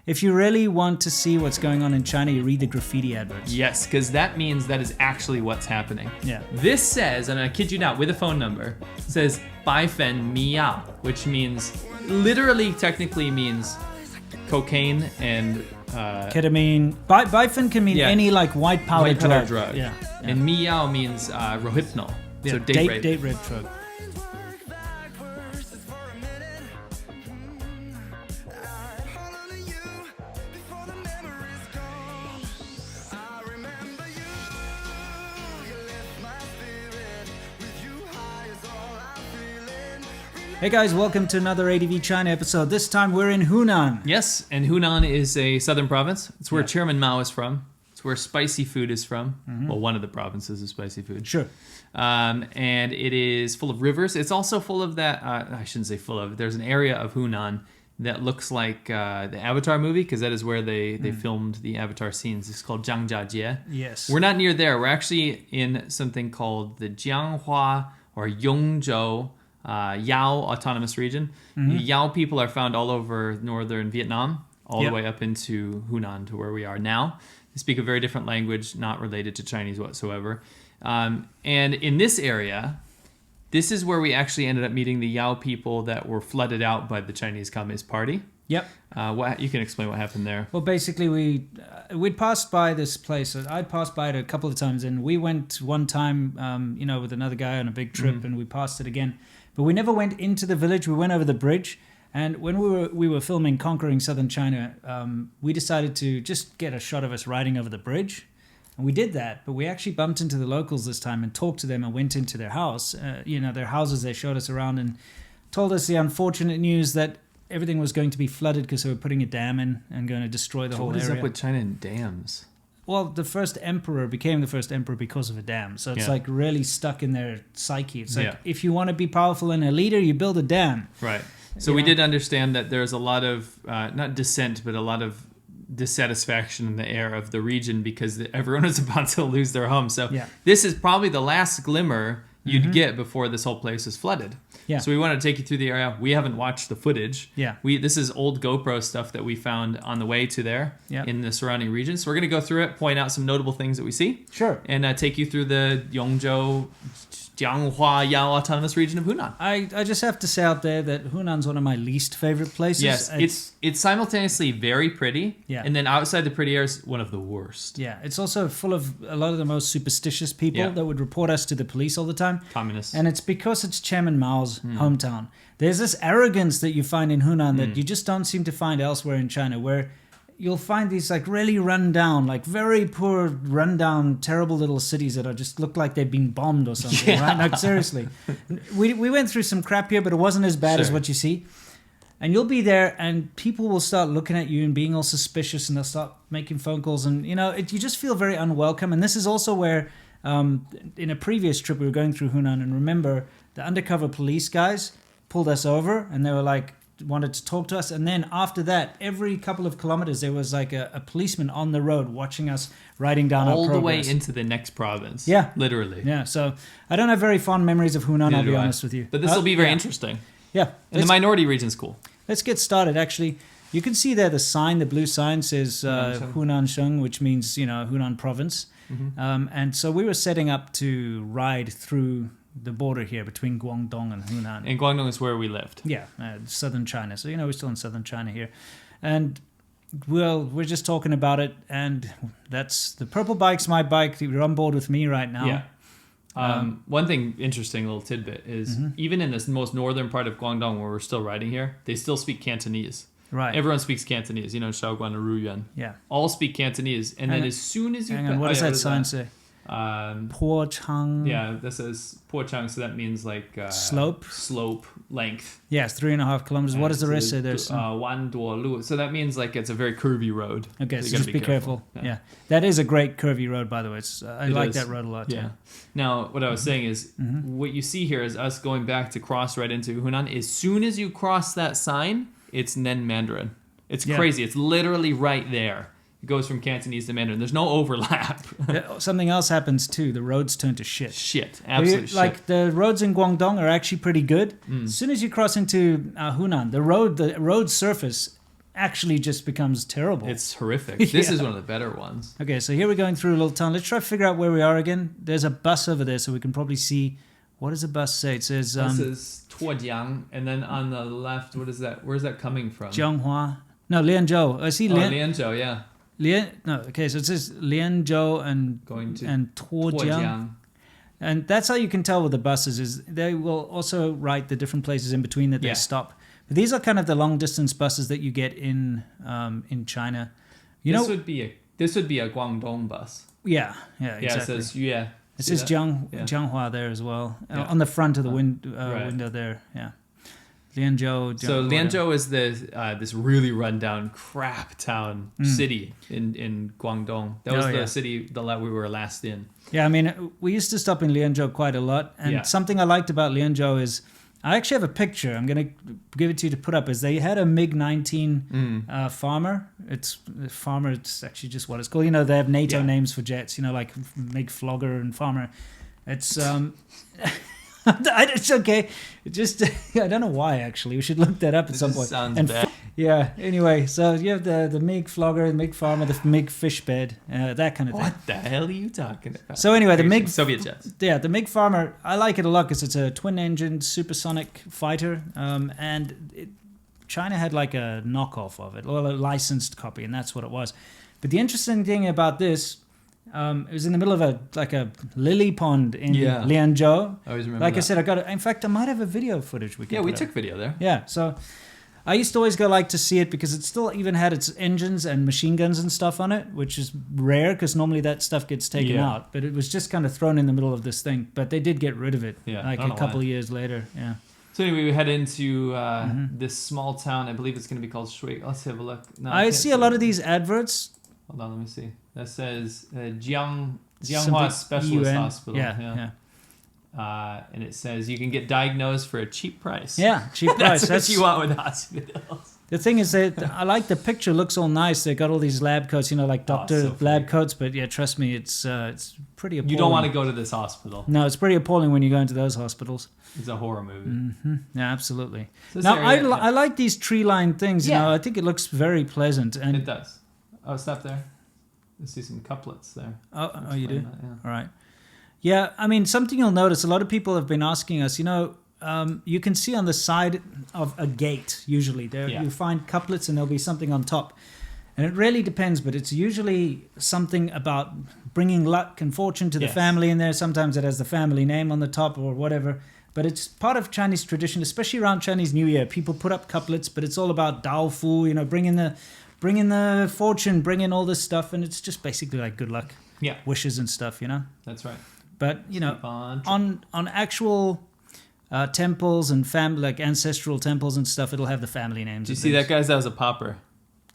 if you really want to see what's going on in China, you read the graffiti adverts. Yes, because that means that is actually what's happening. Yeah. This says, and I kid you not, with a phone number, says Bai Fen Miao, which means, literally, technically means cocaine and... ketamine. Bifin can mean any like white powder drug. Yeah. And Miao means rohypnol. Yeah, So date rape. Date rape drug. Hey guys, welcome to another ADVChina episode. This time we're in Hunan. Yes, and Hunan is a southern province. It's where Chairman Mao is from. It's where spicy food is from. Mm-hmm. Well, one of the provinces of spicy food. Sure. And it is full of rivers. It's also full of that, I shouldn't say full of, there's an area of Hunan that looks like the Avatar movie, because that is where they filmed the Avatar scenes. It's called Jianghua. Yes. We're not near there. We're actually in something called the Jianghua or Yongzhou Yao Autonomous Region. Mm-hmm. The Yao people are found all over northern Vietnam, all the way up into Hunan to where we are now. They speak a very different language, not related to Chinese whatsoever. And in this area, this is where we actually ended up meeting the Yao people that were flooded out by the Chinese Communist Party. Yep. You can explain what happened there. Well, basically, we'd passed by this place. I'd passed by it a couple of times, and we went one time, with another guy on a big trip, and we passed it again. But we never went into the village. We went over the bridge. And when we were filming Conquering Southern China, we decided to just get a shot of us riding over the bridge. And we did that. But we actually bumped into the locals this time and talked to them and went into their house. Their houses, they showed us around and told us the unfortunate news that everything was going to be flooded because they were putting a dam in and going to destroy the whole area. What is up with China and dams? Well, the first emperor became the first emperor because of a dam. So it's like really stuck in their psyche. It's like if you want to be powerful and a leader, you build a dam. Right. So we did understand that there's a lot of, not dissent, but a lot of dissatisfaction in the air of the region because everyone was about to lose their home. So this is probably the last glimmer you'd get before this whole place is flooded. Yeah. So we want to take you through the area. We haven't watched the footage. Yeah. This is old GoPro stuff that we found on the way to there in the surrounding region. So we're going to go through it, point out some notable things that we see. Sure. And take you through the Yongzhou Jianghua Yao Autonomous Region of Hunan. I just have to say out there that Hunan's one of my least favorite places. Yes, it's simultaneously very pretty, and then outside the pretty areas, one of the worst. Yeah, it's also full of a lot of the most superstitious people that would report us to the police all the time. Communists. And it's because it's Chairman Mao's hometown. There's this arrogance that you find in Hunan that you just don't seem to find elsewhere in China, where you'll find these like really run down, like very poor, run down, terrible little cities that are just look like they've been bombed or something, right? Like seriously. We went through some crap here, but it wasn't as bad as what you see. And you'll be there and people will start looking at you and being all suspicious and they'll start making phone calls and, you just feel very unwelcome. And this is also where, in a previous trip, we were going through Hunan and remember the undercover police guys pulled us over and they were like, wanted to talk to us, and then after that, every couple of kilometers there was like a policeman on the road watching us riding down all our the way into the next province. Literally. So I don't have very fond memories of Hunan. I'll be honest with you, but this will be very interesting. And the minority region's cool. Let's get started. Actually, you can see there the blue sign says Hunan Sheng, which means Hunan province. And so we were setting up to ride through the border here between Guangdong and Hunan. And Guangdong is where we lived. Yeah, southern China. So, we're still in southern China here. And, we're just talking about it. And that's the purple bike's my bike. You're on board with me right now. Yeah. One thing, interesting little tidbit, is even in this most northern part of Guangdong where we're still riding here, they still speak Cantonese. Right. Everyone speaks Cantonese. Shaoguan and Ruyuan. Yeah. All speak Cantonese. And then as soon as you... what does that sign say? Po Chang. Yeah, this says Po Chang, so that means like slope, length. Yes, 3.5 kilometers. What does the rest say? There's Wan Duo Lu. So that means like it's a very curvy road. Okay, so just be careful. Yeah, that is a great curvy road, by the way. I like that road a lot. Yeah. Now, what I was saying is, what you see here is us going back to cross right into Hunan. As soon as you cross that sign, it's Nen Mandarin. It's crazy. It's literally right there. It goes from Cantonese to Mandarin. There's no overlap. Something else happens too. The roads turn to shit. Absolute shit. Like the roads in Guangdong are actually pretty good. As soon as you cross into Hunan, the road surface actually just becomes terrible. It's horrific. This is one of the better ones. Okay, so here we're going through a little town. Let's try to figure out where we are again. There's a bus over there, so we can probably see. What does the bus say? It says... This is Tuojiang, and then on the left, what is that? Where's that coming from? Jianghua. No, Lianzhou. I see Lianzhou, yeah. Okay, so it says Lianzhou and Tuojiang. And that's how you can tell with the buses, is they will also write the different places in between that they stop. But these are kind of the long distance buses that you get in China. This would be a Guangdong bus. Yeah, exactly. It says Jianghua there as well, on the front of the window there. Yeah, Lianzhou. So Lianzhou is this really rundown crap town city in Guangdong. That was the city that we were last in. Yeah, I mean, we used to stop in Lianzhou quite a lot, and something I liked about Lianzhou is I actually have a picture. I'm going to give it to you to put up. Is they had a MiG-19 farmer. It's actually just what it's called. You know, they have NATO names for jets. You know, like MiG Flogger and Farmer. It's it's okay. It just I don't know why. Actually, we should look that up at some point. Sounds bad. Yeah. Anyway, so you have the MiG Flogger, the MiG Farmer, the MiG Fish Bed, that kind of thing. What the hell are you talking about? So anyway, the MiG Soviet jets. Yeah, the MiG Farmer. I like it a lot because it's a twin-engine supersonic fighter, and China had like a knockoff of it, or a licensed copy, and that's what it was. But the interesting thing about this. It was in the middle of a lily pond in Lianzhou. I always remember. Like I said, in fact, I might have a video footage we could. Yeah, we took video there. Yeah, so I used to always like to see it because it still even had its engines and machine guns and stuff on it, which is rare because normally that stuff gets taken out. But it was just kind of thrown in the middle of this thing. But they did get rid of it like a couple of years later. Yeah. So anyway, we head into this small town. I believe it's going to be called Shuikou. Let's have a look. No, I see a lot of these adverts. Hold on, let me see. That says Jianghua Specialist Hospital. Yeah. And it says you can get diagnosed for a cheap price. Yeah, cheap price. That's what you want with hospitals. The thing is that I like the picture. Looks all nice. They got all these lab coats, like doctor lab coats. But yeah, trust me, it's pretty appalling. You don't want to go to this hospital. No, it's pretty appalling when you go into those hospitals. It's a horror movie. Mm-hmm. Yeah, absolutely. So I like these tree-lined things. You know, I think it looks very pleasant. And it does. Oh, stop there. I see some couplets there. Oh, you do? All right. Yeah, I mean, something you'll notice, a lot of people have been asking us, you can see on the side of a gate, usually, you find couplets and there'll be something on top. And it really depends, but it's usually something about bringing luck and fortune to the family in there. Sometimes it has the family name on the top or whatever. But it's part of Chinese tradition, especially around Chinese New Year. People put up couplets, but it's all about Dao Fu, bring in the fortune, bring in all this stuff, and it's just basically like good luck, wishes and stuff, That's right. But on actual temples and family, like ancestral temples and stuff, it'll have the family names. Do you see that, guys? That was a popper.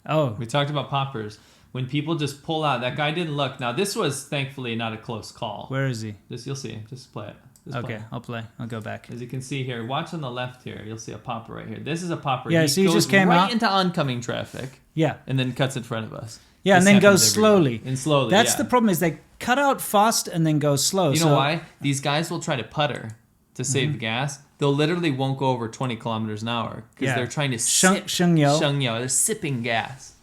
Oh, we talked about poppers. When people just pull out, that guy didn't look. Now this was thankfully not a close call. Where is he? You'll see. Just play it. Okay, I'll play. I'll go back. As you can see here, watch on the left here. You'll see a popper right here. This is a popper. Yeah, he just came right out into oncoming traffic. Yeah, and then cuts in front of us. Yeah, and then goes slowly. And slowly. That's the problem, is they cut out fast and then go slow. You know why? These guys will try to putter to save gas. They'll literally won't go over 20 kilometers an hour because they're trying to sip. Shengyao. They're sipping gas.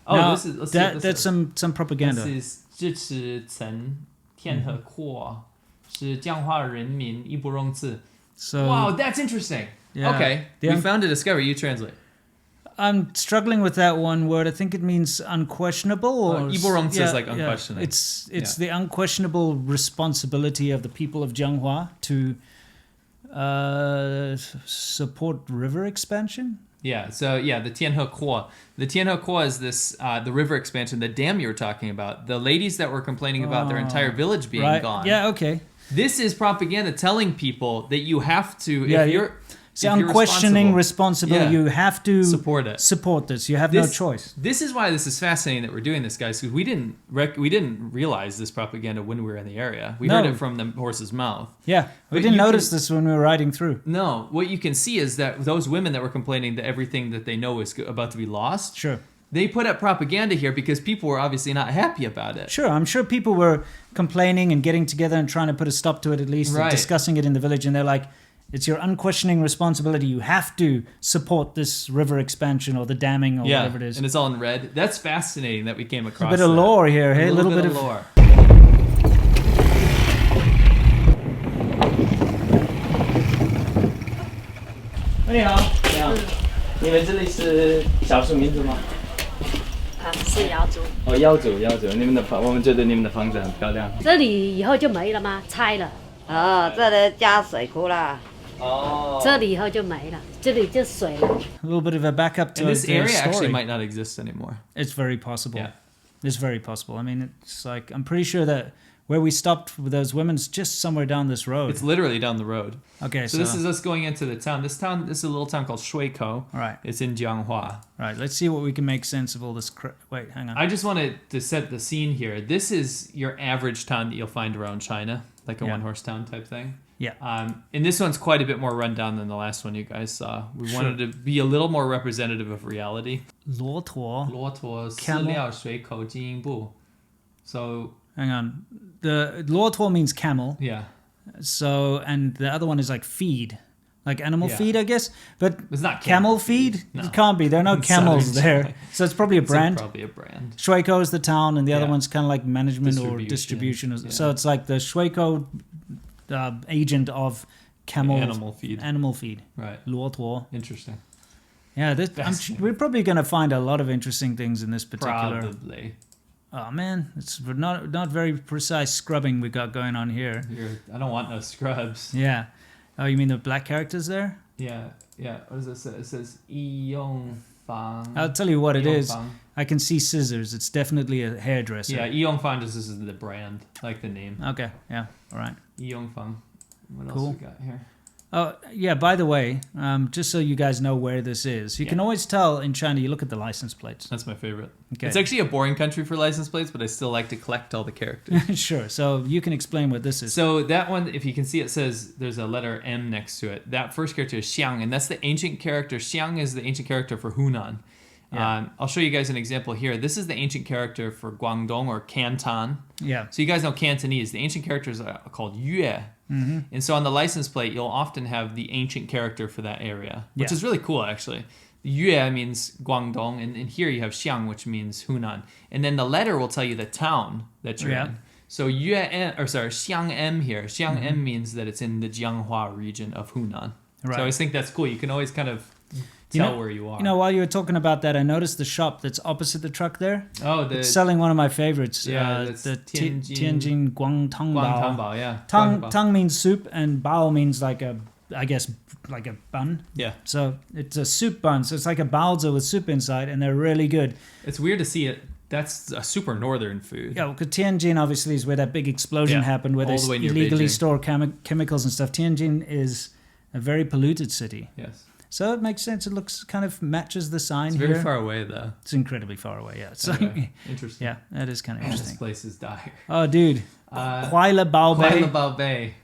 Oh, now, that's some propaganda. This is 支持层天和阔是江华人民义不容辞. Wow, that's interesting. Yeah. Okay, we found a discovery. You translate. I'm struggling with that one word. I think it means unquestionable. Or is like unquestionable. It's the unquestionable responsibility of the people of Jianghua to support river expansion. Yeah, so the Tianhe. The Tianhe is this the river expansion, the dam you were talking about. The ladies that were complaining about their entire village being gone. Yeah, okay. This is propaganda telling people that you have to, if you're unquestioning responsibility. You have to support it. Support this. You have no choice. This is why this is fascinating that we're doing this, guys. Because we didn't realize this propaganda when we were in the area. We heard it from the horse's mouth. Yeah, we didn't notice this when we were riding through. No, what you can see is that those women that were complaining that everything that they know is about to be lost. Sure. They put up propaganda here because people were obviously not happy about it. Sure, I'm sure people were complaining and getting together and trying to put a stop to it at least, and discussing it in the village. And they're like, It's your unquestioning responsibility. You have to support this river expansion or the damming or whatever it is. And it's all in red. That's fascinating that we came across a bit of lore here, hey? A little bit of lore. 你好，你好，你们这里是少数民族吗？是瑶族。哦，瑶族，你们的我们觉得你们的房子很漂亮。这里以后就没了吗？拆了。这里加水库啦。这里以后就没了，这里就水了。A little bit of a backup to and this their area story. actually might not exist anymore. It's very possible. Yeah. It's very possible. I mean, it's like, I'm pretty sure that where we stopped with those women's just somewhere down this road. It's literally down the road. Okay, so this is us going into the town. This is a little town called Shuikou. Right. It's in Jianghua. All right, let's see what we can make sense of all this. Wait, hang on. I just wanted to set the scene here. This is your average town that you'll find around China, like a one-horse town type thing. Yeah. And this one's quite a bit more rundown than the last one you guys saw. We wanted to be a little more representative of reality. 骆驼 饲料水口经营部. So hang on. The 骆驼 means camel. Yeah. So, and the other one is like feed. Like animal feed, I guess. But it's not camel feed? No. It can't be. There are no camels there. So it's probably a brand. It's probably a brand. Shuikou is the town, and the other one's kind of like management or distribution. Yeah. So it's like the Shuikou agent of animal feed. Right. 骆驼. Interesting. Yeah, we're probably going to find a lot of interesting things in this particular. Probably. Oh man, it's not very precise scrubbing we got going on here. I don't want no scrubs. Yeah. Oh, you mean the black characters there? Yeah. What does it say? It says Yong Fang. I'll tell you what it is. I can see scissors. It's definitely a hairdresser. Yeah, Yong Fang just is the brand, like the name. Okay. Yeah. All right. Yong Fang. What cool. else we got here? Oh, yeah, by the way, just so you guys know where this is, you can always tell in China, you look at the license plates. That's my favorite. Okay. It's actually a boring country for license plates, but I still like to collect all the characters. Sure, so you can explain what this is. So that one, if you can see, it says there's a letter M next to it. That first character is Xiang, and that's the ancient character. Xiang is the ancient character for Hunan. Yeah. I'll show you guys an example here. This is the ancient character for Guangdong or Canton. Yeah. So you guys know Cantonese. The ancient characters are called Yue. Mm-hmm. And so on the license plate, you'll often have the ancient character for that area, which is really cool, actually. Yue means Guangdong, and here you have Xiang, which means Hunan. And then the letter will tell you the town that you're in. So Xiang M here. Xiang M means that it's in the Jianghua region of Hunan. Right. So I always think that's cool. You can always kind of tell where you are. You know, while you were talking about that, I noticed the shop that's opposite the truck there. Oh, it's selling one of my favorites. Yeah, the Tianjin Guangtang Bao. Yeah. Tang means soup, and bao means like a bun. Yeah. So it's a soup bun. So it's like a baozi with soup inside, and they're really good. It's weird to see it. That's a super northern food. Yeah, because Tianjin obviously is where that big explosion happened, where they illegally store chemicals and stuff. Tianjin is a very polluted city. Yes. So it makes sense. It looks kind of matches the sign here. It's very far away, though. It's incredibly far away, yeah. So, interesting. Yeah, that is kind of interesting. This place is dire. Oh, dude. Kuala Bao Bay.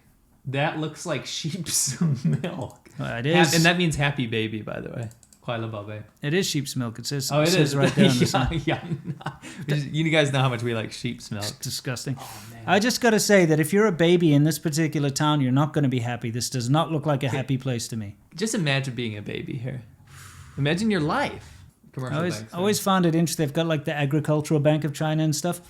That looks like sheep's milk. It is. And that means happy baby, by the way. Kuala Bao Bay. It is sheep's milk. It says, it is right there on the sign. You guys know how much we like sheep's milk. It's disgusting. Oh, man. I just got to say that if you're a baby in this particular town, you're not going to be happy. This does not look like a happy place to me. Just imagine being a baby here. Imagine your life. I always found it interesting. They've got like the Agricultural Bank of China and stuff.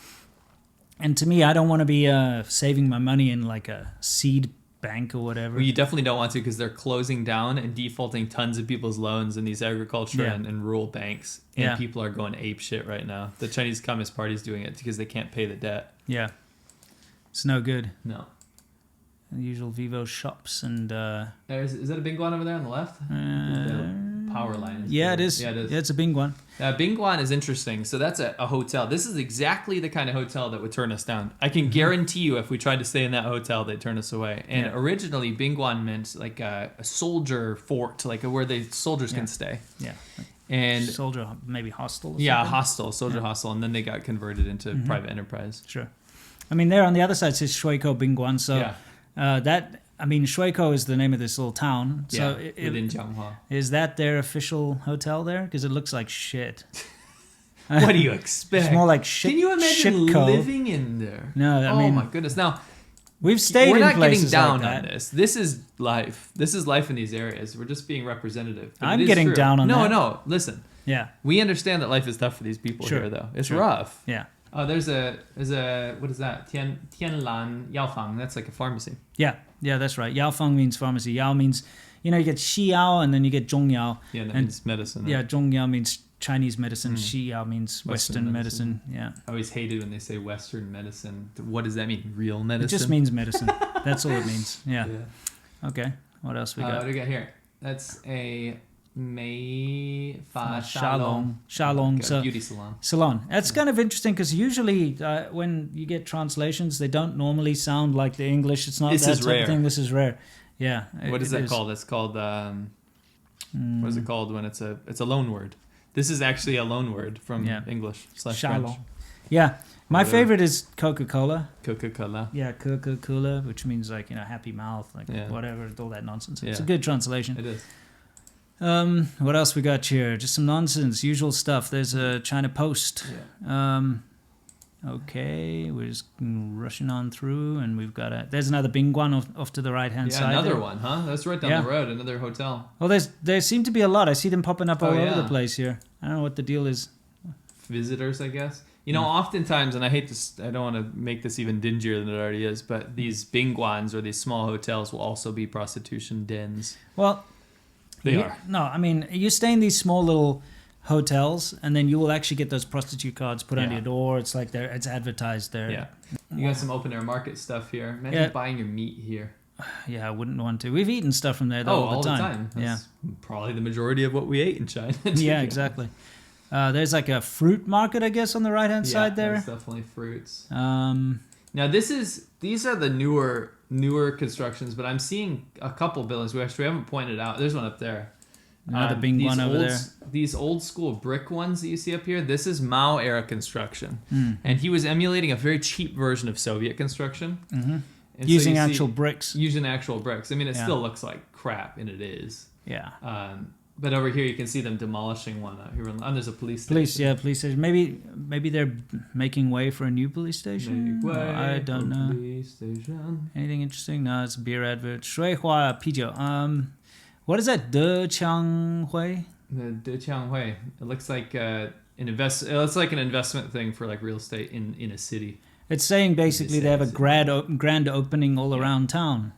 And to me, I don't want to be saving my money in like a seed bank or whatever. Well, you definitely don't want to, because they're closing down and defaulting tons of people's loans in these agriculture and rural banks. And people are going ape shit right now. The Chinese Communist Party is doing it because they can't pay the debt. Yeah. It's no good. No. The usual Vivo shops and... Is that a Bingguan over there on the left? The power line. It is. Yeah, it is. Yeah, it's a Bingguan. Bingguan is interesting. So that's a hotel. This is exactly the kind of hotel that would turn us down. I can guarantee you if we tried to stay in that hotel, they'd turn us away. And originally, Bingguan meant like a soldier fort, like where the soldiers can stay. Yeah. And soldier, maybe hostel or something? Soldier hostel. And then they got converted into private enterprise. Sure. I mean, there on the other side says Shuikou Bingguan. So Shuikou is the name of this little town. So within Jianghua. Is that their official hotel there? Because it looks like shit. What do you expect? It's more like shit. Can you imagine Shitco. living in there? No, I mean... Oh my goodness. Now, We've stayed We're in not getting places down like on that. this. This is life. This is life in these areas. We're just being representative. But I'm it is getting true. down on that. No, listen. Yeah. We understand that life is tough for these people Sure. here, though. It's Sure. rough. Yeah. Oh, there's a what is that? Tianlan Yaofang. That's like a pharmacy. Yeah. Yeah, that's right. Yaofang means pharmacy. Yao means, you get Xi Yao and then you get Zhong Yao. Yeah, that and, means medicine. Right? Yeah, Zhong Yao means Chinese medicine. Xi Yao means Western medicine. Yeah. I always hated when they say Western medicine. What does that mean? Real medicine? It just means medicine. That's all it means. Yeah. Okay. What else we got? What do we got here? That's a Mei Fa Shalong. Like a So beauty salon. salon. That's kind of interesting because usually when you get translations, they don't normally sound like the English. It's not This that is type rare. of thing. This is rare. Yeah. What is it that called? It's called what is it called when it's a loan word? This is actually a loan word from English / French. Shalong. Yeah. My Whatever. favorite is Coca-Cola. Coca-Cola. Yeah, Coca-Cola, which means like, happy mouth, like whatever, all that nonsense. It's a good translation. It is. What else we got here? Just some nonsense, usual stuff. There's a China Post. Yeah. Okay, we're just rushing on through, and we've got there's another Bingguan off to the right-hand side. Another there. one, huh? That's right down the road, another hotel. Well, there seem to be a lot. I see them popping up all over the yeah. place here. I don't know what the deal is. Visitors, I guess. Oftentimes, and I hate this, I don't want to make this even dingier than it already is, but these bingguans or these small hotels will also be prostitution dens. Well, They are. No, I mean, you stay in these small little hotels, and then you will actually get those prostitute cards put on your door. It's like it's advertised there. Yeah. You got some open air market stuff here. Imagine buying your meat here. Yeah, I wouldn't want to. We've eaten stuff from there though, all the time. That's probably the majority of what we ate in China. Yeah, exactly. There's like a fruit market, I guess, on the right-hand side there. That's definitely fruits. Now These are the newer constructions, but I'm seeing a couple buildings we haven't pointed out. There's one up there. Another big one over there. These old school brick ones that you see up here, this is Mao era construction. And he was emulating a very cheap version of Soviet construction. Mm-hmm. Using actual bricks. Using actual bricks. I mean, it still looks like crap, and it is. Yeah. But over here you can see them demolishing one. Here, and there's a police station. Police station. Maybe they're making way for a new police station. I don't know. Police station. Anything interesting? No, it's a beer advert. 水花啤酒. What is that? DeChanghui? The Jianghua. It looks like It's like an investment thing for like real estate in a city. It's saying basically they have a grand opening all around town.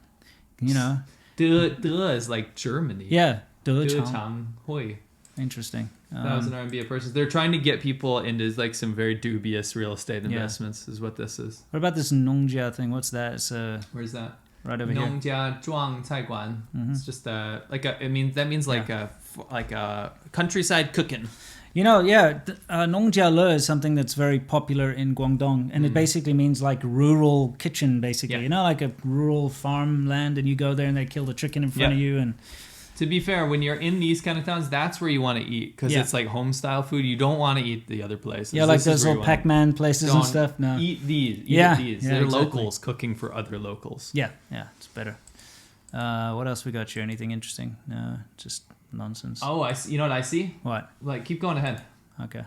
De is like Germany. Yeah. DeChanghui. Interesting. 1,000 RMB a person. They're trying to get people into like some very dubious real estate investments. Is what this is. What about this Nongjia thing? What's that? It's Where's that? Right over here. Nongjia Zhuang Caiguan. It's just that means like a countryside cooking. Nongjia Le is something that's very popular in Guangdong, and it basically means like rural kitchen, basically. Yeah. Like a rural farmland, and you go there and they kill the chicken in front of you. And to be fair, when you're in these kind of towns, that's where you want to eat because it's like home style food. You don't want to eat the other places. Yeah, like those little Pac-Man places and stuff. No, eat these. Yeah, They're exactly. locals cooking for other locals. Yeah, it's better. What else we got here? Anything interesting? No, just nonsense. Oh, I see. You know what I see? What? Like, keep going ahead. Okay.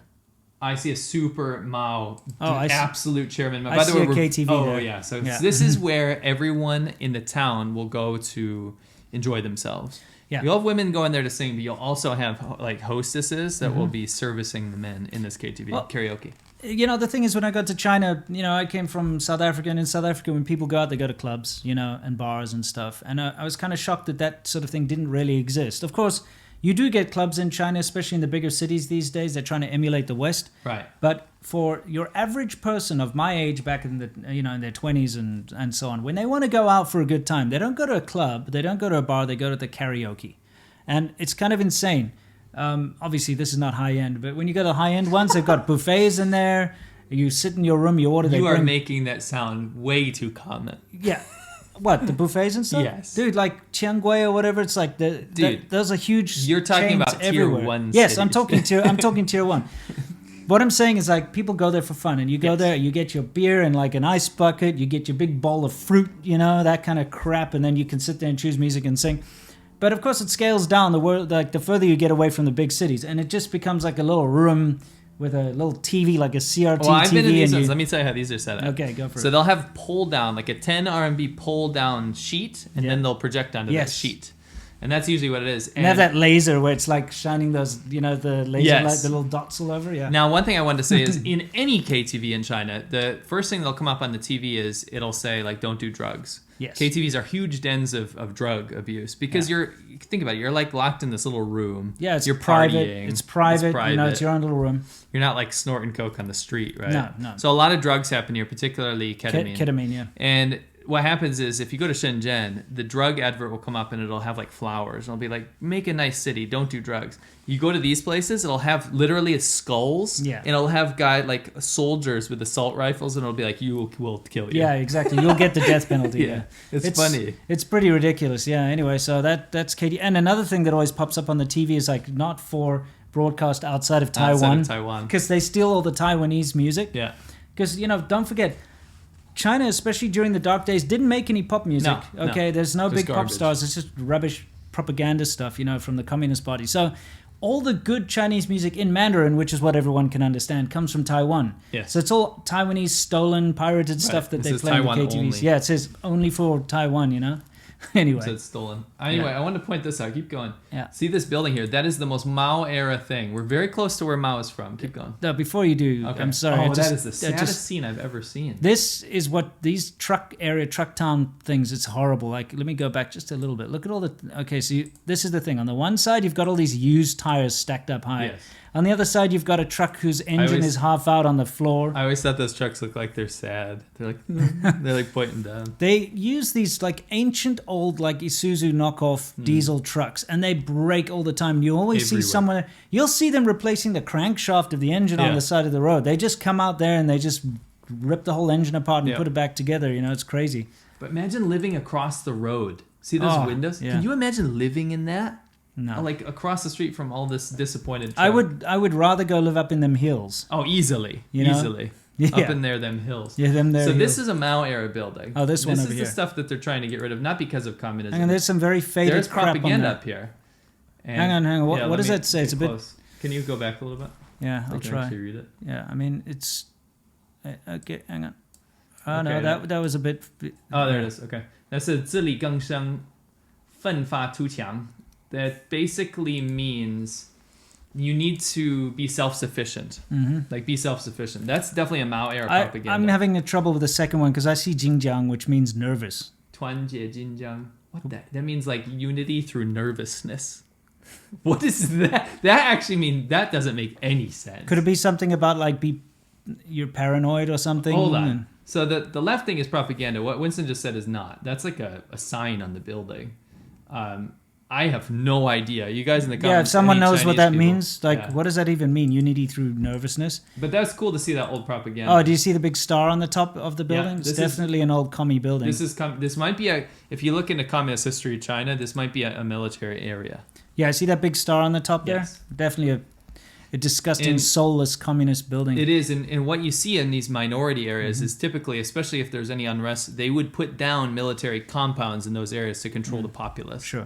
I see a super Mao, I see- absolute chairman Mao. I see a KTV Oh there. yeah, so Yeah. this is where everyone in the town will go to enjoy themselves. Yeah. You'll have women going there to sing, but you'll also have like hostesses that will be servicing the men in this KTV karaoke. The thing is, when I got to China, I came from South Africa, and in South Africa, when people go out, they go to clubs, and bars and stuff. And I was kind of shocked that sort of thing didn't really exist. Of course, you do get clubs in China, especially in the bigger cities these days. They're trying to emulate the West. Right. But for your average person of my age, back in the in their 20s and so on, when they want to go out for a good time, they don't go to a club, they don't go to a bar, they go to the karaoke, and it's kind of insane. Obviously, this is not high end, but when you go to high end ones, they've got buffets in there. You sit in your room, you order. You are making that sound way too common. Yeah. What, the buffets and stuff? Yes. Dude, like Jianghua or whatever, it's like those are huge. You're talking chains about everywhere. tier 1 Yes, cities. I'm talking tier 1. What I'm saying is like people go there for fun, and you go there, you get your beer and like an ice bucket, you get your big bowl of fruit, that kind of crap, and then you can sit there and choose music and sing. But of course, it scales down the further you get away from the big cities, and it just becomes like a little room with a little TV, like a CRT Well, I've been in TV. these ones. Let me tell you how these are set up. Okay, go for it. So they'll have pull down, like a 10 RMB pull down sheet, and then they'll project onto that sheet. And that's usually what it is. And they have that laser where it's like shining those, the laser light, the little dots all over. Yeah. Now, one thing I wanted to say is in any KTV in China, the first thing that'll come up on the TV is it'll say, like, don't do drugs. Yes. KTVs are huge dens of drug abuse because think about it, you're like locked in this little room. Yeah, you're private. Partying. It's private. It's your own little room. You're not like snorting coke on the street, right? No. So a lot of drugs happen here, particularly ketamine. Ketamine, yeah. And what happens is if you go to Shenzhen, the drug advert will come up and it'll have like flowers. It'll be like, make a nice city, don't do drugs. You go to these places, it'll have literally skulls. Yeah. And it'll have soldiers with assault rifles, and it'll be like, you will kill you. Yeah, exactly. You'll get the death penalty. Yeah. It's funny. It's pretty ridiculous. Yeah. Anyway, so that's Katie. And another thing that always pops up on the TV is like not for broadcast outside of Taiwan. Because they steal all the Taiwanese music. Yeah. Because, don't forget, China, especially during the dark days, didn't make any pop music. No, There's no big garbage. pop stars. It's just rubbish propaganda stuff, from the Communist Party. So all the good Chinese music in Mandarin, which is what everyone can understand, comes from Taiwan. Yes. So it's all Taiwanese stolen, pirated stuff that they play in the KTVs. Only. Yeah, it says only for Taiwan, Anyway. So it's stolen. Anyway, I wanted to point this out. Keep going. Yeah. See this building here? That is the most Mao era thing. We're very close to where Mao is from. Keep going. No, before you do, Okay. I'm sorry. That is the saddest scene I've ever seen. This is what these truck town things, it's horrible. Like, let me go back just a little bit. Look at all the, this is the thing. On the one side, you've got all these used tires stacked up high. Yes. On the other side, you've got a truck whose engine is half out on the floor. I always thought those trucks look like they're sad. They're like, they're like pointing down. They use these like ancient old like Isuzu knockoff diesel trucks, and they break all the time. You always see someone, you'll see them replacing the crankshaft of the engine on the side of the road. They just come out there and they just rip the whole engine apart and put it back together. It's crazy. But imagine living across the road. See those windows? Yeah. Can you imagine living in that? No. Like across the street from all this disappointed truck. I would rather go live up in them hills. Oh, easily. Yeah. Up in there, them hills. Yeah, them there. So hills. this is a Mao era building. Oh, this one over here. This is the stuff that they're trying to get rid of, not because of communism. And there's some very faded There's crap propaganda on up here. Hang on. What does that say? It's a bit close. Can you go back a little bit? Yeah, I'll try. Actually read it. Yeah, I mean it's okay. Hang on. Oh Okay, no, that was a bit. Oh, there it is. Okay, that's a 自力更生，奋发图强. That basically means you need to be self-sufficient. Like be self-sufficient. That's definitely a Mao era propaganda. I'm having a trouble with the second one because I see Jingjiang, which means nervous. 团结金江. What that means like unity through nervousness. What is that? That doesn't make any sense. Could it be something about like you're paranoid or something? Hold on. So the left thing is propaganda. What Winston just said is not. That's like a sign on the building. I have no idea. You guys in the comments. Yeah, if someone knows Chinese what that people, means, what does that even mean? Unity through nervousness? But that's cool to see that old propaganda. Oh, do you see the big star on the top of the building? Yeah, it's definitely an old commie building. This might be if you look into communist history of China, this might be a military area. Yeah, see that big star on the top there? Yes. Definitely a disgusting, soulless communist building. It is, and what you see in these minority areas is typically, especially if there's any unrest, they would put down military compounds in those areas to control the populace. Sure.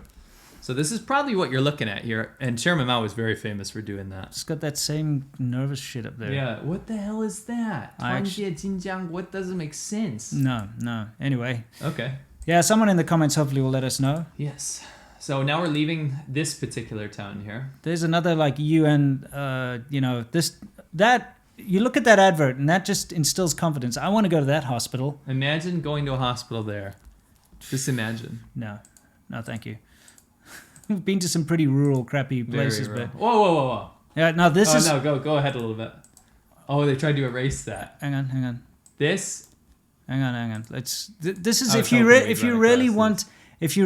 So this is probably what you're looking at here, and Chairman Mao was very famous for doing that. It's got that same nervous shit up there. Yeah, what the hell is that? What doesn't make sense? No. Anyway. Okay. Yeah, someone in the comments hopefully will let us know. Yes. So now we're leaving this particular town here. There's another like UN, you look at that advert and that just instills confidence. I want to go to that hospital. Imagine going to a hospital there. Just imagine. No, thank you. We've been to some pretty rural, crappy places, Very rural. but Whoa. yeah, no, this is. No, go ahead a little bit. Oh, they tried to erase that. Hang on. This. Hang on. This is if you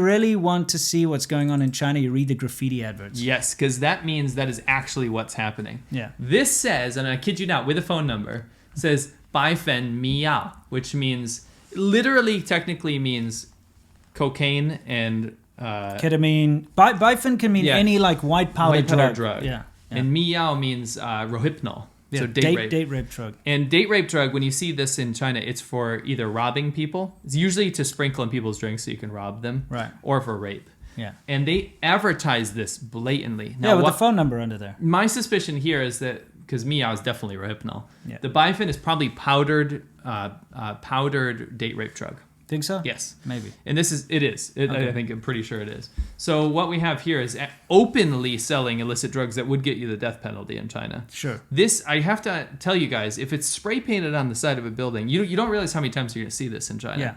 really want to see what's going on in China, you read the graffiti adverts. Yes, because that means that is actually what's happening. Yeah. This says, and I kid you not, with a phone number, says Bai Fen Miao, which means literally, technically means cocaine and. Ketamine. Bifin can mean any like white powder drug. Yeah. And Miao means rohypnol. Yeah, so date rape drug. And date rape drug, when you see this in China, it's for either robbing people. It's usually to sprinkle in people's drinks so you can rob them. Right. Or for rape. Yeah. And they advertise this blatantly. Now, with the phone number under there. My suspicion here is that because I was definitely rohypnol. Yeah. The bifin is probably powdered date rape drug. Think so? Yes. Maybe. And I'm pretty sure it is. So what we have here is openly selling illicit drugs that would get you the death penalty in China. Sure. This, I have to tell you guys, if it's spray painted on the side of a building, you don't realize how many times you're going to see this in China. Yeah.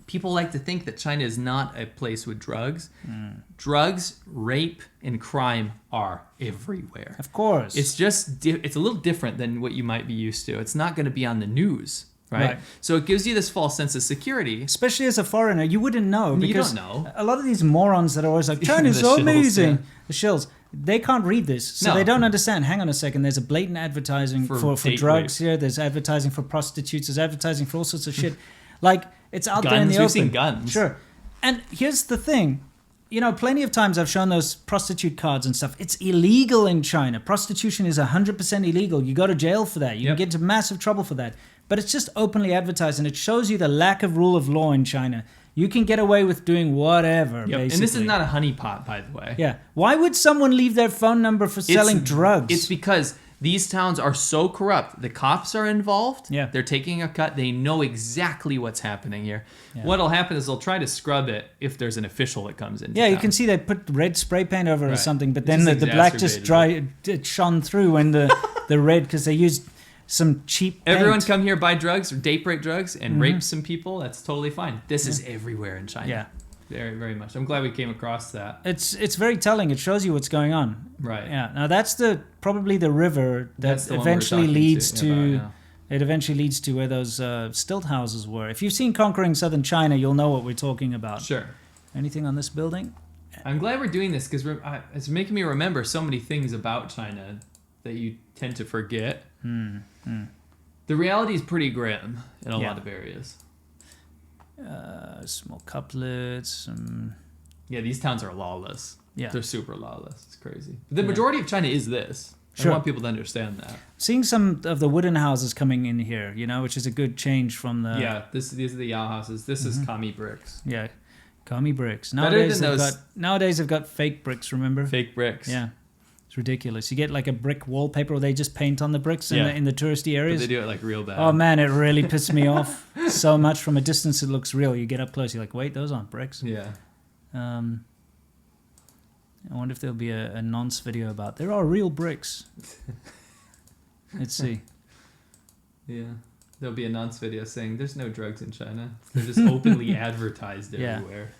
People like to think that China is not a place with drugs. Drugs, rape, and crime are everywhere. Of course. It's just, it's a little different than what you might be used to. It's not going to be on the news. Right. So it gives you this false sense of security. Especially as a foreigner, you wouldn't know. Because you don't know. A lot of these morons that are always like, China's so amazing. Yeah. The shills. They can't read this. So they don't understand. Hang on a second. There's a blatant advertising for drugs here. There's advertising for prostitutes. There's advertising for all sorts of shit. Like, it's out there in the open. We've seen guns. Sure. And here's the thing. Plenty of times I've shown those prostitute cards and stuff. It's illegal in China. Prostitution is 100% illegal. You go to jail for that. You can get into massive trouble for that. But it's just openly advertised, and it shows you the lack of rule of law in China. You can get away with doing whatever, basically. And this is not a honeypot, by the way. Yeah. Why would someone leave their phone number for selling drugs? It's because these towns are so corrupt. The cops are involved. Yeah. They're taking a cut. They know exactly what's happening here. Yeah. What'll happen is they'll try to scrub it if there's an official that comes in. You can see they put red spray paint over it or something, but then the black just it shone through when the red, because they used some cheap paint. Everyone come here, buy drugs or date rape drugs and rape some people. That's totally fine. This is everywhere in China. Yeah. Very, very much. I'm glad we came across that. It's very telling. It shows you what's going on. Right. Yeah. Now that's probably the river that eventually leads to. It eventually leads to where those stilt houses were. If you've seen Conquering Southern China, you'll know what we're talking about. Sure. Anything on this building? I'm glad we're doing this because it's making me remember so many things about China that you tend to forget. The reality is pretty grim in a lot of areas. Small couplets. These towns are lawless. Yeah. They're super lawless. It's crazy. The majority of China is this. Sure. I want people to understand that. Seeing some of the wooden houses coming in here, which is a good change from the... Yeah, these are the Yao houses. This is kami bricks. Yeah, kami bricks. Nowadays they've got fake bricks, remember? Fake bricks. Yeah. It's ridiculous. You get like a brick wallpaper, or they just paint on the bricks in the touristy areas. But they do it like real bad. Oh man, it really pissed me off so much. From a distance, it looks real. You get up close, you're like, wait, those aren't bricks. Yeah. I wonder if there'll be a nonce video about there are real bricks. Let's see. Yeah. There'll be a nonce video saying there's no drugs in China. They're just openly advertised everywhere.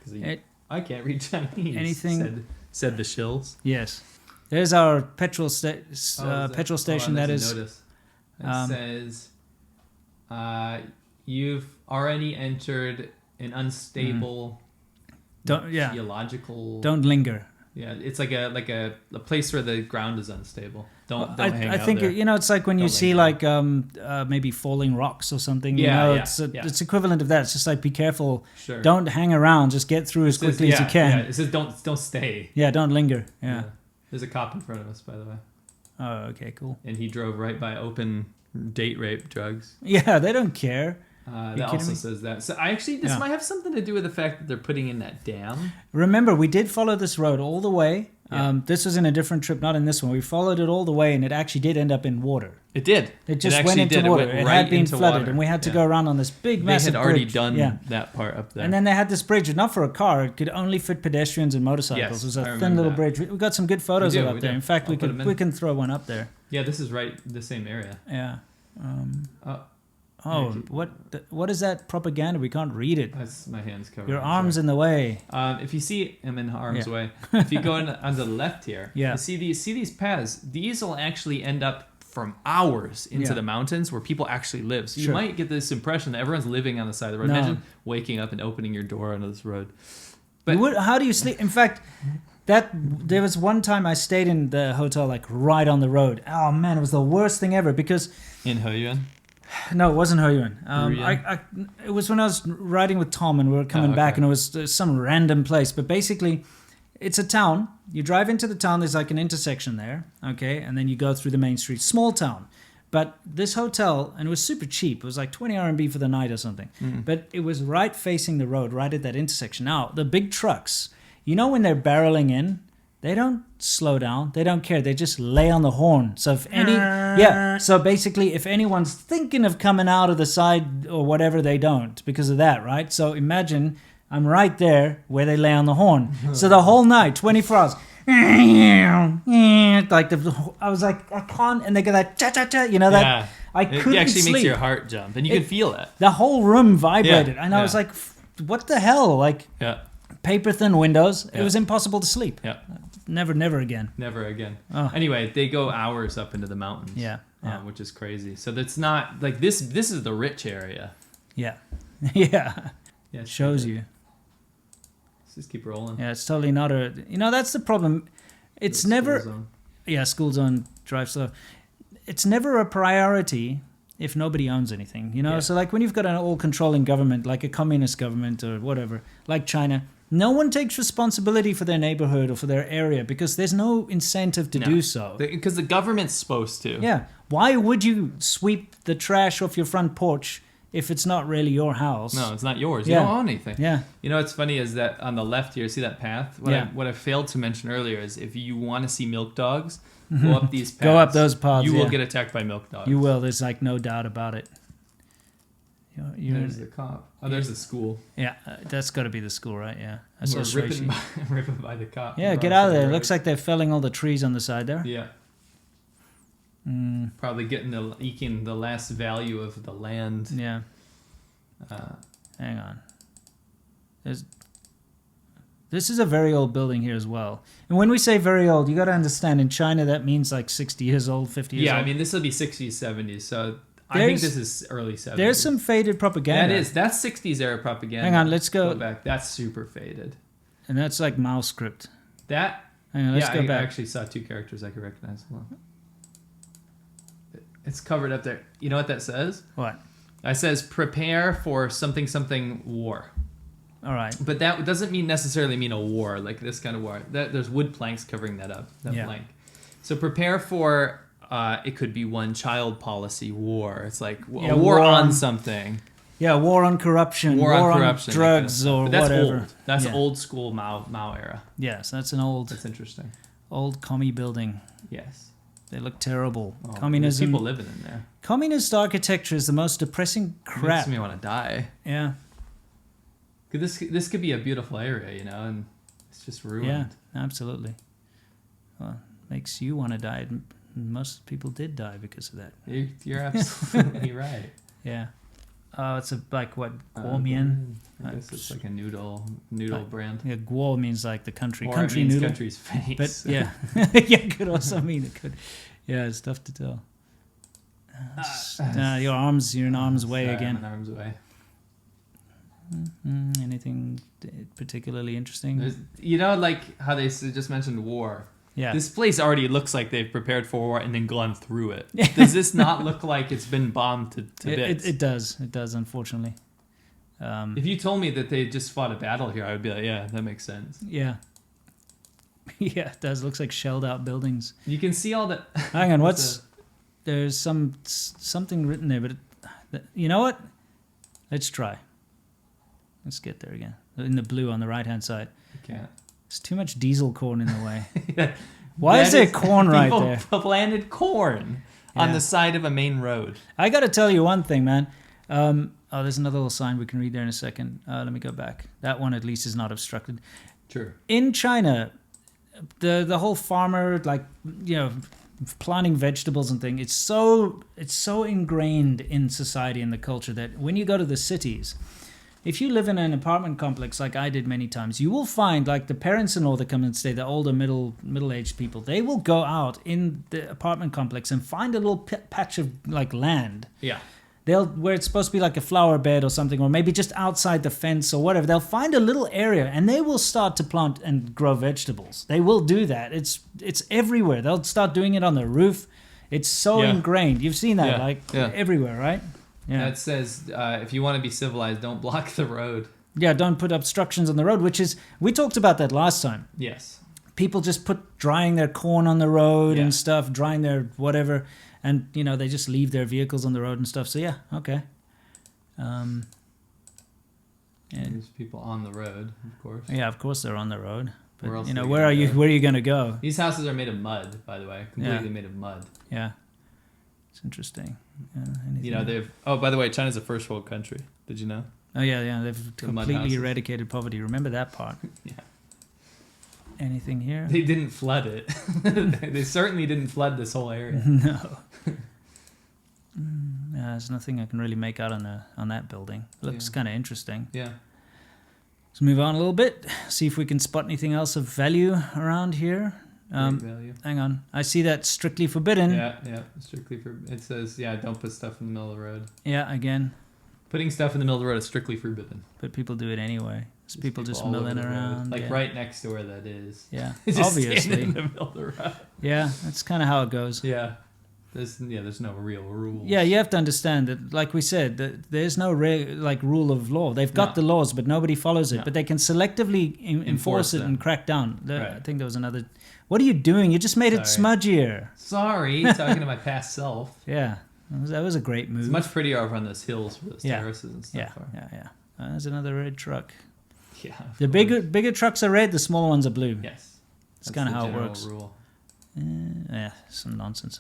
I can't read Chinese. Anything said the shills. Yes. There's our petrol station. That is. Notice. It says, "You've already entered an unstable geological. Don't linger." Yeah, it's like a place where the ground is unstable. Don't hang out there. I think it's like when you see like maybe falling rocks or something. It's equivalent of that. It's just like be careful. Sure. Don't hang around. Just get through as quickly as you can. Yeah. It says don't stay. Yeah, don't linger. Yeah. There's a cop in front of us, by the way. Oh, okay, cool. And he drove right by open date rape drugs. Yeah, they don't care. That also says that. So this might have something to do with the fact that they're putting in that dam. Remember, we did follow this road all the way. Yeah. This was in a different trip, not in this one. We followed it all the way, and it actually did end up in water. It did. It just went into water. It had been flooded, water. And we had to go around on this big, massive bridge. They had already done that part up there. And then they had this bridge, not for a car. It could only fit pedestrians and motorcycles. It was a thin little bridge. We got some good photos of it up there. In fact, we can throw one up there. Yeah, this is right the same area. Yeah. What is that propaganda? We can't read it. That's my hands covered. Your arm's in the way. If you see him in harm's way, if you go on the left here, you see these paths. These will actually end up from hours into the mountains where people actually live. So you might get this impression that everyone's living on the side of the road. Imagine waking up and opening your door onto this road. But how do you sleep? In fact, there was one time I stayed in the hotel like right on the road. Oh man, it was the worst thing ever because in Hunan. No, it wasn't Hunan. It was when I was riding with Tom and we were coming back, and it was some random place. But basically, it's a town. You drive into the town. There's like an intersection there, okay, and then you go through the main street. Small town, but this hotel, and it was super cheap. It was like 20 RMB for the night or something. But it was right facing the road, right at that intersection. Now the big trucks, when they're barreling in, they don't slow down. They don't care. They just lay on the horn. So so basically if anyone's thinking of coming out of the side or whatever, they don't because of that, right? So imagine I'm right there where they lay on the horn. So the whole night, 24 hours, like I was like, I can't, and they go that cha-cha-cha, you know, that I couldn't It actually sleep. makes your heart jump, and you can feel it. The whole room vibrated, and I was like, what the hell? Like, paper thin windows, it was impossible to sleep. Never again. Never again. Oh. Anyway, they go hours up into the mountains. Which is crazy. So that's not like this is the rich area. Yeah. It shows you. Let's just keep rolling. Yeah, it's totally not a... You know, that's the problem. It's never... School zone. Yeah, school zone, drive slow. It's never a priority if nobody owns anything, you know? So like when you've got an all-controlling government, like a communist government or whatever, like China, no one takes responsibility for their neighborhood or for their area because there's no incentive to do so. Because the government's supposed to. Yeah. Why would you sweep the trash off your front porch if it's not really your house? No, it's not yours. You don't own anything. Yeah. You know what's funny is that on the left here, see that path? What I failed to mention earlier is if you want to see milk dogs, go up these paths. Go up those paths. You will get attacked by milk dogs. You will. There's like no doubt about it. There's the cop. Oh, there's the school. Yeah, that's got to be the school, right? Yeah. We're ripping by the cop. Yeah, get out of there. It looks like they're felling all the trees on the side there. Yeah. Probably eking the last value of the land. Yeah. Hang on. This is a very old building here as well. And when we say very old, you got to understand in China that means like 60 years old, 50 years old. Yeah, I mean this will be 60s, 70s. So I think this is early 70s. There's some faded propaganda. That's 60s era propaganda. Hang on, let's go back. That's super faded. And that's like Mao script. Hang on, let's go back. I actually saw two characters I could recognize. Hold on. It's covered up there. You know what that says? What? It says prepare for something war. All right. But that doesn't necessarily mean a war, like this kind of war. There's wood planks covering that up, blank. So prepare for, it could be one child policy war. It's like a war on something. Yeah, war on corruption. War on corruption, drugs or whatever. Old. That's old school Mao era. Yes, that's an old... That's interesting. Old commie building. Yes. They look terrible. Oh, Communism. People living in there. Communist architecture is the most depressing crap. It makes me want to die. Yeah. This could be a beautiful area, you know, and it's just ruined. Yeah, absolutely. Well, makes you want to die. Most people did die because of that. You're absolutely right. Yeah. Oh, it's like what, guomian? I guess it's like a noodle brand. Yeah, guo means like the country. Or country it means noodle. country's face. But yeah, it could also mean it could. Yeah, it's tough to tell. You're in arm's way again. I'm in arm's way. Anything particularly interesting? You know, like how they just mentioned war. Yeah. This place already looks like they've prepared for war and then gone through it. Does this not look like it's been bombed to bits? It does. It does, unfortunately. If you told me that they just fought a battle here, I would be like, yeah, that makes sense. Yeah. Yeah, it does. Looks like shelled out buildings. You can see all that. Hang on, there's something written there, but you know what? Let's try. Let's get there again. In the blue on the right-hand side. I can't. There's too much diesel corn in the way. Why is there corn right there? People planted corn on the side of a main road. I got to tell you one thing, man. There's another little sign we can read there in a second. Let me go back. That one at least is not obstructed. Sure. In China, the whole farmer, like, you know, planting vegetables and thing, it's so ingrained in society and the culture that when you go to the cities, if you live in an apartment complex like I did many times, you will find like the parents-in-law that come and stay, the older middle-aged people, they will go out in the apartment complex and find a little patch of like land. Yeah. Where it's supposed to be like a flower bed or something, or maybe just outside the fence or whatever. They'll find a little area and they will start to plant and grow vegetables. They will do that. It's everywhere. They'll start doing it on the roof. It's so ingrained. You've seen that everywhere, right? Yeah. That says if you want to be civilized, don't block the road. Yeah, don't put obstructions on the road, which is, we talked about that last time. Yes. People just drying their corn on the road and stuff, drying their whatever, and, you know, they just leave their vehicles on the road and stuff. So, yeah, okay. There's people on the road, of course. Yeah, of course they're on the road. But, Where else you know, are they where gonna are you? go? Where are you going to go? These houses are made of mud, by the way, completely made of mud. Yeah, it's interesting. You know, they've. Oh, by the way, China's a first world country. Did you know? Oh yeah, they've completely houses. eradicated poverty. Remember that part? Yeah. Anything here? They didn't flood it. They certainly didn't flood this whole area. No. There's nothing I can really make out on that building. Looks kind of interesting. Yeah. Let's move on a little bit. See if we can spot anything else of value around here. Value. Hang on. I see that strictly forbidden. Yeah. Strictly forbidden. It says, don't put stuff in the middle of the road. Yeah, again. Putting stuff in the middle of the road is strictly forbidden. But people do it anyway. There's people just milling around. Like right next to where that is. Yeah, Just obviously. in the middle of the road. Yeah, that's kind of how it goes. Yeah. There's no real rules. Yeah, you have to understand that, like we said, that there's no rule of law. They've got the laws, but nobody follows it. No. But they can selectively enforce it them. and crack down. Right. I think there was another... What are you doing? You just made it smudgier. Sorry, talking to my past self. Yeah, that was a great move. It's much prettier over on those hills where those terraces and stuff are. Yeah. There's another red truck. Yeah. The bigger trucks are red, the smaller ones are blue. Yes. That's kind of how it general works. Rule. Yeah, some nonsense.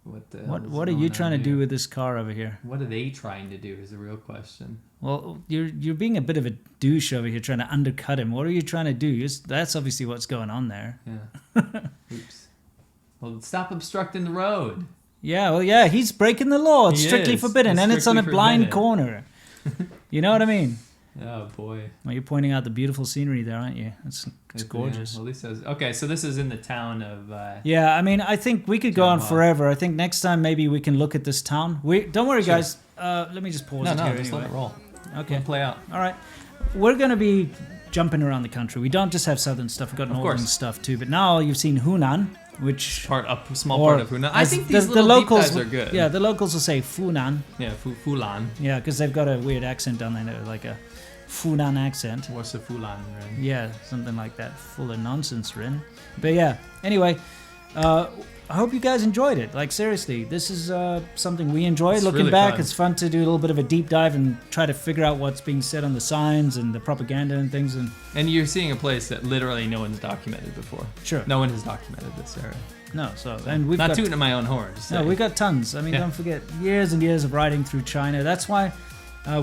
What are you trying to do with this car over here? What are they trying to do is the real question. Well, you're being a bit of a douche over here trying to undercut him. What are you trying to do? That's obviously what's going on there. Yeah. Oops. Well, stop obstructing the road. Yeah, he's breaking the law. It's strictly forbidden, and it's on a blind corner. You know what I mean? Oh, boy. Well, you're pointing out the beautiful scenery there, aren't you? It's gorgeous. Well, at least okay, so this is in the town of... yeah, I mean, I think we could go on Jianghua. forever. I think next time maybe we can look at this town. Don't worry, guys. Let me just pause it here just anyway. let it roll. Okay. Let it play out. All right. We're going to be jumping around the country. We don't just have southern stuff. We've got northern stuff too. But now you've seen Hunan, which... A small part of Hunan. I think these the little locals deep dives are good. Yeah, the locals will say Funan. Yeah, Fulan. Yeah, because they've got a weird accent down there, like a Funan accent. What's a Fulan, right? Yeah, something like that. Full of nonsense, Rin. But yeah, anyway, I hope you guys enjoyed it. Like, seriously, this is something we enjoy. It's Looking really back, fun. it's fun to do a little bit of a deep dive and try to figure out what's being said on the signs and the propaganda and things. And you're seeing a place that literally no one's documented before. Sure. No one has documented this area. No, and we've Not got... tooting my own horn. Just No, saying. we've got tons. I mean, don't forget, years and years of riding through China. That's why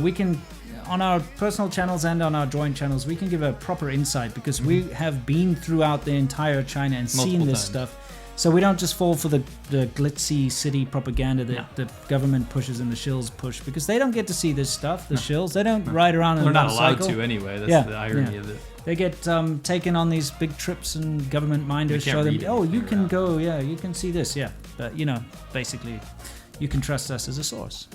we can... On our personal channels and on our joint channels, we can give a proper insight because we have been throughout the entire China and seen Multiple this times. stuff. So we don't just fall for the glitzy city propaganda that the government pushes and the shills push because they don't get to see this stuff, the shills. They don't ride around in a They're not allowed motorcycle. to anyway. That's the irony of it. They get taken on these big trips and government minders You can't show them, read oh, you anything can around. go, you can see this, But, basically, you can trust us as a source.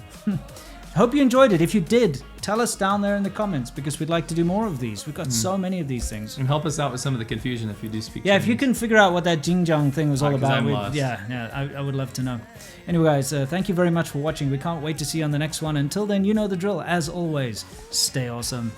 Hope you enjoyed it. If you did, tell us down there in the comments because we'd like to do more of these. We've got so many of these things. And help us out with some of the confusion if you do speak Yeah, Chinese. if you can figure out what that Xinjiang thing was all 'cause about. I'm lost. I would love to know. Anyway, guys, thank you very much for watching. We can't wait to see you on the next one. Until then, you know the drill. As always, stay awesome.